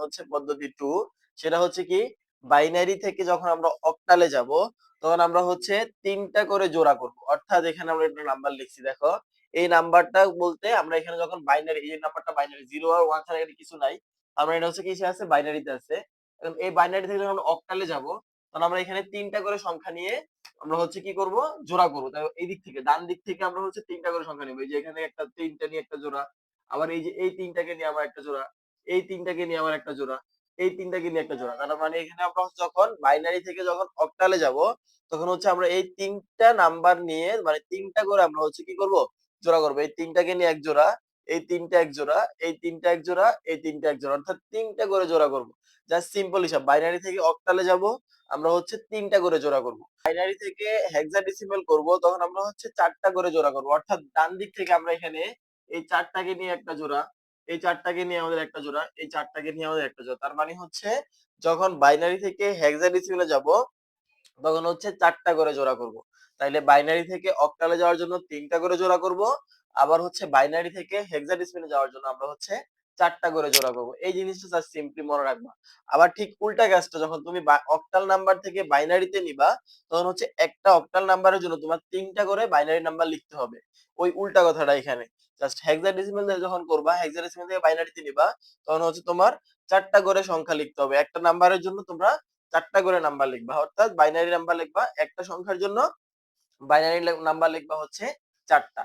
হচ্ছে পদ্ধতি 2, সেটা হচ্ছে কি বাইনারি থেকে যখন আমরা অক্টালে যাব তখন আমরা হচ্ছে 3টা করে জোড়া করব। অর্থাৎ এখানে আমরা একটা নাম্বার লিখছি দেখো। এই নাম্বারটা বলতে আমরা এখানে যখন বাইনারি, এই নাম্বারটা বাইনারি 0 আর 1 ছাড়া এখানে কিছু নাই। আমরা এটা হচ্ছে কিসে আছে, বাইনারিতে আছে। এখন এই বাইনারি থেকে যখন আমরা অক্টালে যাব তখন আমরা এখানে 3টা করে সংখ্যা নিয়ে আমরা হচ্ছে কি করব, জোড়া করব। তাই এই দিক থেকে ডান দিক থেকে আমরা হচ্ছে 3টা করে সংখ্যা নিব। এই যে এখানে একটা 3টা নিয়ে একটা জোড়া, আবার এই যে এই 3টাকে নিয়ে আবার একটা জোড়া, এই 3টাকে নিয়ে আবার একটা জোড়া, এই 3টাকে নিয়ে একটা জোড়া। তার মানে এখানে আমরা যখন বাইনারি থেকে যখন অক্টালে যাব তখন হচ্ছে আমরা এই 3টা নাম্বার নিয়ে মানে 3টা করে আমরা হচ্ছে কি করব, জোড়া করব। এই 3টাকে নিয়ে এক জোড়া, এই 3টা এক জোড়া, এই 3টা এক জোড়া, এই 3টা এক জোড়া, অর্থাৎ 3টা করে জোড়া করব। জাস্ট সিম্পল হিসাব। বাইনারি থেকে অক্টালে যাব আমরা হচ্ছে 3টা করে জোড়া করব। বাইনারি থেকে হেক্সাডেসিমাল করব তখন আমরা হচ্ছে 4টা করে জোড়া করব। অর্থাৎ ডান দিক থেকে আমরা এখানে এই 4টাকে নিয়ে একটা জোড়া, এই 4টাকে নিয়ে আমাদের একটা জোড়া, এই 4টাকে নিয়ে আমাদের একটা জোড়া। তার মানে হচ্ছে যখন বাইনারি থেকে হেক্সাডেসিমালে যাব তখন হচ্ছে 4টা করে জোড়া করব। তাইলে বাইনারি থেকে অক্টালে যাওয়ার জন্য 3টা করে জোড়া করব, আবার হচ্ছে বাইনারি থেকে হেক্সাডেসিমালে যাওয়ার জন্য আমরা হচ্ছে 4টা করে জোড়া করব। এই জিনিসটা জাস্ট সিম্পলি মনে রাখবা। আবার ঠিক উল্টা কাজটা যখন তুমি অক্টাল নাম্বার থেকে বাইনারিতে নিবা তখন হচ্ছে একটা অক্টাল নাম্বারের জন্য তোমার 3টা করে বাইনারি নাম্বার লিখতে হবে। ওই উল্টা কথাটা এখানে। জাস্ট হেক্সাডেসিমাল দিয়ে যখন করবা, হেক্সাডেসিমাল থেকে বাইনারিতে নিবা তখন হচ্ছে তোমার 4টা করে সংখ্যা লিখতে হবে। একটা নাম্বারের জন্য তোমরা 4টা করে নাম্বার লিখবা। অর্থাৎ বাইনারি নাম্বার লিখবা একটা সংখ্যার জন্য, বাইনারি নাম্বার লিখবা হচ্ছে 4টা।